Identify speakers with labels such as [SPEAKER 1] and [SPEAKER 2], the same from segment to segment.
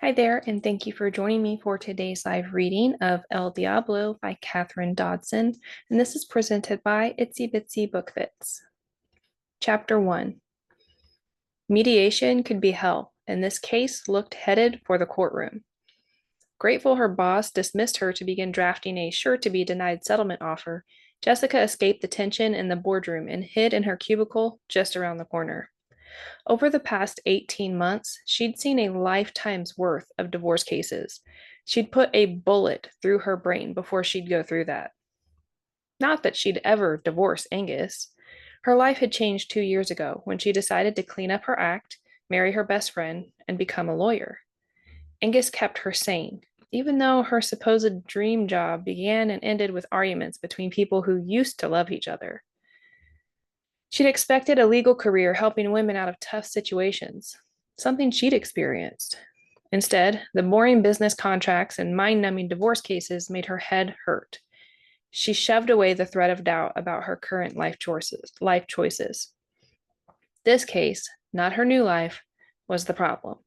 [SPEAKER 1] Hi there, and thank you for joining me for today's live reading of El Diablo by Kathryn Dodson, and this is presented by Itsy Bitsy Book Fits. Chapter 1. Mediation could be hell, and this case looked headed for the courtroom. Grateful her boss dismissed her to begin drafting a sure-to-be-denied settlement offer, Jessica escaped the tension in the boardroom and hid in her cubicle just around the corner. Over the past 18 months, she'd seen a lifetime's worth of divorce cases. She'd put a bullet through her brain before she'd go through that. Not that she'd ever divorce Angus. Her life had changed 2 years ago when she decided to clean up her act, marry her best friend, and become a lawyer. Angus kept her sane, even though her supposed dream job began and ended with arguments between people who used to love each other. She'd expected a legal career helping women out of tough situations, something she'd experienced. Instead, the boring business contracts and mind numbing divorce cases made her head hurt. She shoved away the thread of doubt about her current life choices. This case, not her new life, was the problem.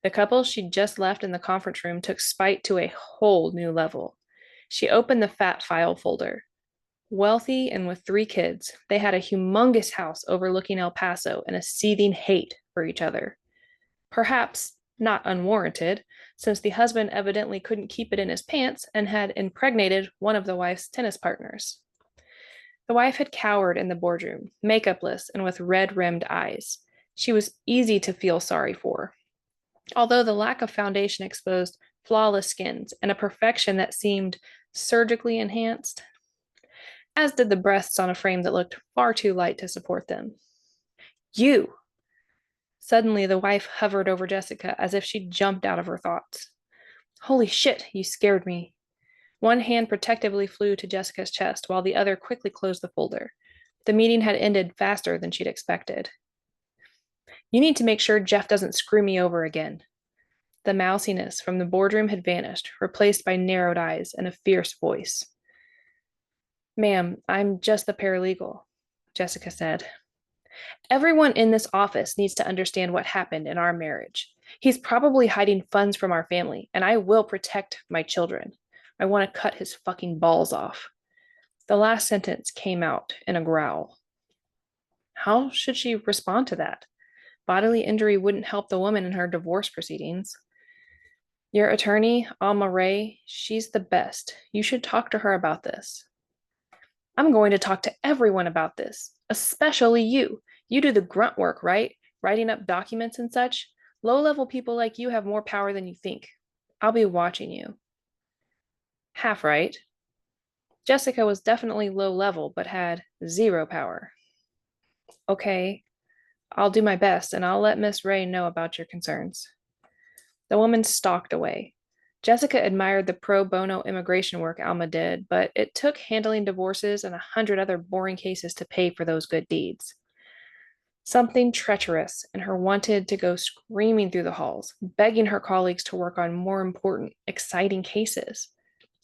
[SPEAKER 1] The couple she'd just left in the conference room took spite to a whole new level. She opened the fat file folder. Wealthy and with 3 kids, they had a humongous house overlooking El Paso and a seething hate for each other. Perhaps not unwarranted, since the husband evidently couldn't keep it in his pants and had impregnated one of the wife's tennis partners. The wife had cowered in the boardroom, makeupless and with red-rimmed eyes. She was easy to feel sorry for, although the lack of foundation exposed flawless skins and a perfection that seemed surgically enhanced, as did the breasts on a frame that looked far too light to support them. You! Suddenly, the wife hovered over Jessica as if she'd jumped out of her thoughts. Holy shit, you scared me. One hand protectively flew to Jessica's chest while the other quickly closed the folder. The meeting had ended faster than she'd expected. You need to make sure Jeff doesn't screw me over again. The mousiness from the boardroom had vanished, replaced by narrowed eyes and a fierce voice. Ma'am, I'm just the paralegal, Jessica said. Everyone in this office needs to understand what happened in our marriage. He's probably hiding funds from our family, and I will protect my children. I want to cut his fucking balls off. The last sentence came out in a growl. How should she respond to that? Bodily injury wouldn't help the woman in her divorce proceedings. Your attorney, Alma Ray, she's the best. You should talk to her about this. I'm going to talk to everyone about this, especially you. You do the grunt work, right? Writing up documents and such. Low-level people like you have more power than you think. I'll be watching you. Half right. Jessica was definitely low-level, but had 0 power. Okay, I'll do my best, and I'll let Miss Ray know about your concerns. The woman stalked away. Jessica admired the pro bono immigration work Alma did, but it took handling divorces and 100 other boring cases to pay for those good deeds. Something treacherous in her wanted to go screaming through the halls, begging her colleagues to work on more important, exciting cases.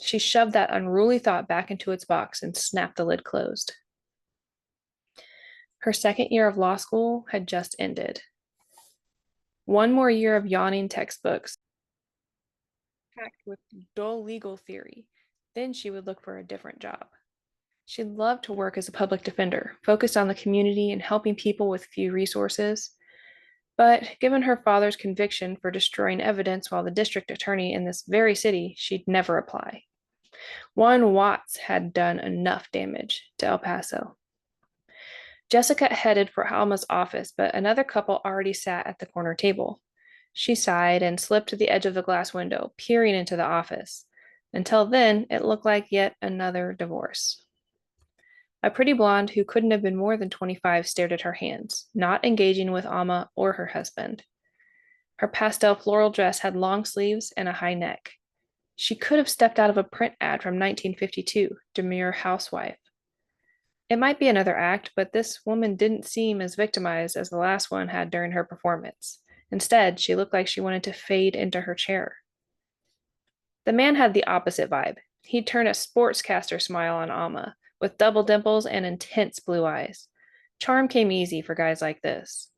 [SPEAKER 1] She shoved that unruly thought back into its box and snapped the lid closed. Her second year of law school had just ended. One more year of yawning textbooks, packed with dull legal theory. Then she would look for a different job. She'd love to work as a public defender, focused on the community and helping people with few resources. But given her father's conviction for destroying evidence while the district attorney in this very city, she'd never apply. One Watts had done enough damage to El Paso. Jessica headed for Alma's office, but another couple already sat at the corner table. She sighed and slipped to the edge of the glass window, peering into the office. Until then, it looked like yet another divorce. A pretty blonde who couldn't have been more than 25 stared at her hands, not engaging with Alma or her husband. Her pastel floral dress had long sleeves and a high neck. She could have stepped out of a print ad from 1952, demure housewife. It might be another act, but this woman didn't seem as victimized as the last one had during her performance. Instead, she looked like she wanted to fade into her chair. The man had the opposite vibe. He'd turn a sportscaster smile on Alma, with double dimples and intense blue eyes. Charm came easy for guys like this.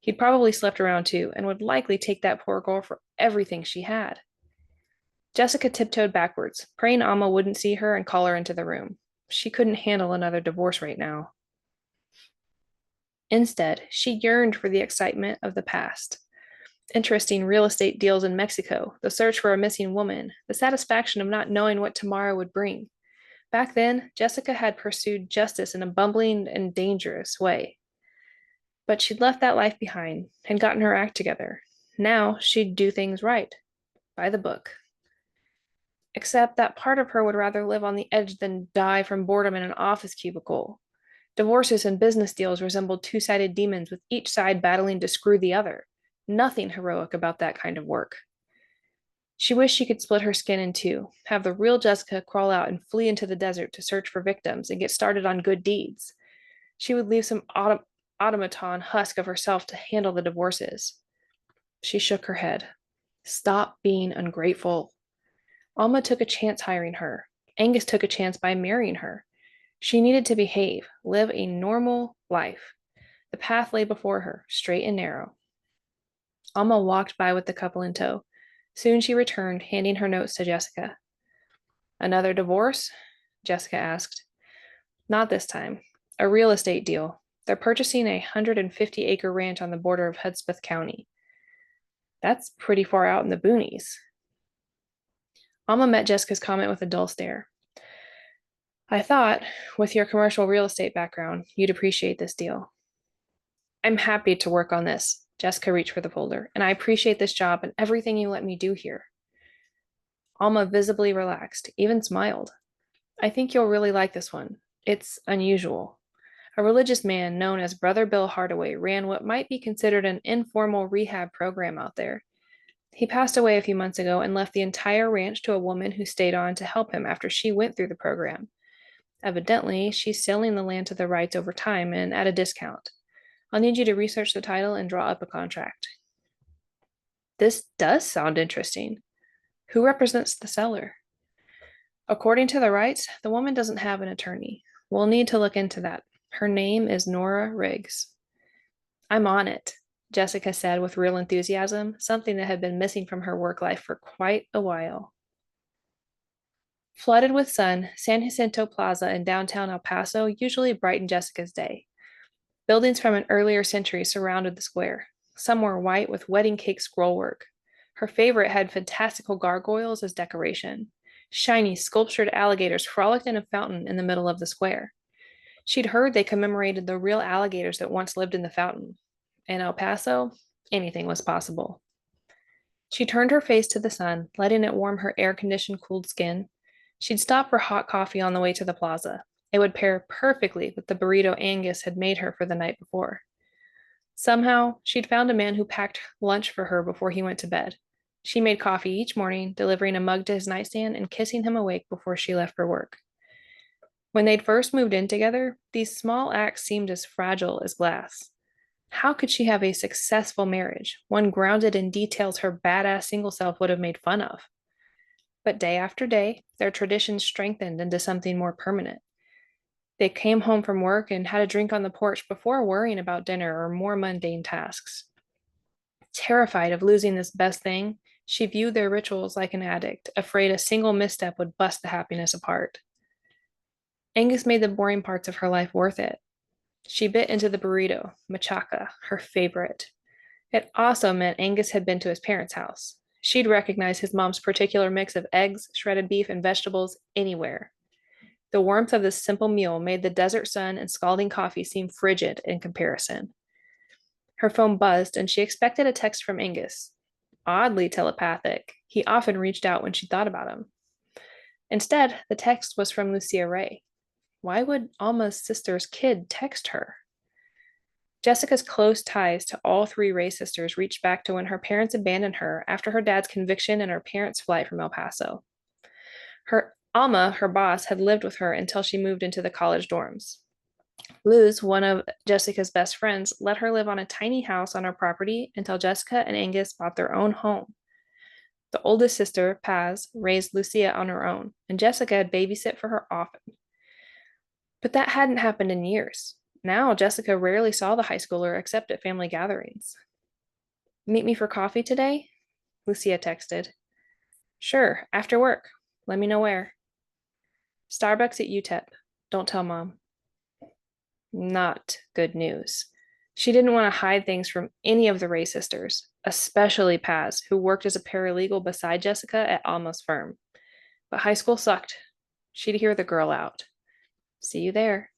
[SPEAKER 1] He'd probably slept around too and would likely take that poor girl for everything she had. Jessica tiptoed backwards, praying Alma wouldn't see her and call her into the room. She couldn't handle another divorce right now. Instead, she yearned for the excitement of the past. Interesting real estate deals in Mexico, the search for a missing woman, the satisfaction of not knowing what tomorrow would bring. Back then, Jessica had pursued justice in a bumbling and dangerous way. But she'd left that life behind and gotten her act together. Now she'd do things right, by the book. Except that part of her would rather live on the edge than die from boredom in an office cubicle. Divorces and business deals resembled two-sided demons with each side battling to screw the other. Nothing heroic about that kind of work. She wished she could split her skin in two, have the real Jessica crawl out and flee into the desert to search for victims and get started on good deeds. She would leave some automaton husk of herself to handle the divorces. She shook her head. Stop being ungrateful. Alma took a chance hiring her. Angus took a chance by marrying her. She needed to behave, live a normal life. The path lay before her, straight and narrow. Alma walked by with the couple in tow. Soon she returned, handing her notes to Jessica. Another divorce? Jessica asked. Not this time. A real estate deal. They're purchasing a 150-acre ranch on the border of Hudspeth County. That's pretty far out in the boonies. Alma met Jessica's comment with a dull stare. I thought, with your commercial real estate background, you'd appreciate this deal. I'm happy to work on this. Jessica reached for the folder, and I appreciate this job and everything you let me do here. Alma visibly relaxed, even smiled. I think you'll really like this one. It's unusual. A religious man known as Brother Bill Hardaway ran what might be considered an informal rehab program out there. He passed away a few months ago and left the entire ranch to a woman who stayed on to help him after she went through the program. Evidently, she's selling the land to the rights over time and at a discount. I'll need you to research the title and draw up a contract. This does sound interesting. Who represents the seller? According to the rights, the woman doesn't have an attorney. We'll need to look into that. Her name is Nora Riggs. I'm on it, Jessica said with real enthusiasm, something that had been missing from her work life for quite a while. Flooded with sun, San Jacinto Plaza in downtown El Paso usually brightened Jessica's day. Buildings from an earlier century surrounded the square. Some were white with wedding cake scrollwork. Her favorite had fantastical gargoyles as decoration. Shiny, sculptured alligators frolicked in a fountain in the middle of the square. She'd heard they commemorated the real alligators that once lived in the fountain. In El Paso, anything was possible. She turned her face to the sun, letting it warm her air-conditioned cooled skin. She'd stop for hot coffee on the way to the plaza. It would pair perfectly with the burrito Angus had made her for the night before. Somehow, she'd found a man who packed lunch for her before he went to bed. She made coffee each morning, delivering a mug to his nightstand and kissing him awake before she left for work. When they'd first moved in together, these small acts seemed as fragile as glass. How could she have a successful marriage, one grounded in details her badass single self would have made fun of? But day after day, their traditions strengthened into something more permanent. They came home from work and had a drink on the porch before worrying about dinner or more mundane tasks. Terrified of losing this best thing, she viewed their rituals like an addict, afraid a single misstep would bust the happiness apart. Angus made the boring parts of her life worth it. She bit into the burrito, machaca, her favorite. It also meant Angus had been to his parents' house. She'd recognize his mom's particular mix of eggs, shredded beef, and vegetables anywhere. The warmth of this simple meal made the desert sun and scalding coffee seem frigid in comparison. Her phone buzzed, and she expected a text from Angus. Oddly telepathic, he often reached out when she thought about him. Instead, the text was from Lucia Ray. Why would Alma's sister's kid text her? Jessica's close ties to all three Ray sisters reached back to when her parents abandoned her after her dad's conviction and her parents' flight from El Paso. Alma, her boss, had lived with her until she moved into the college dorms. Luz, one of Jessica's best friends, let her live on a tiny house on her property until Jessica and Angus bought their own home. The oldest sister, Paz, raised Lucia on her own, and Jessica had babysit for her often. But that hadn't happened in years. Now, Jessica rarely saw the high schooler except at family gatherings. Meet me for coffee today? Lucia texted. Sure, after work. Let me know where. Starbucks at UTEP. Don't tell mom. Not good news. She didn't want to hide things from any of the Ray sisters, especially Paz, who worked as a paralegal beside Jessica at Alma's firm. But high school sucked. She'd hear the girl out. See you there.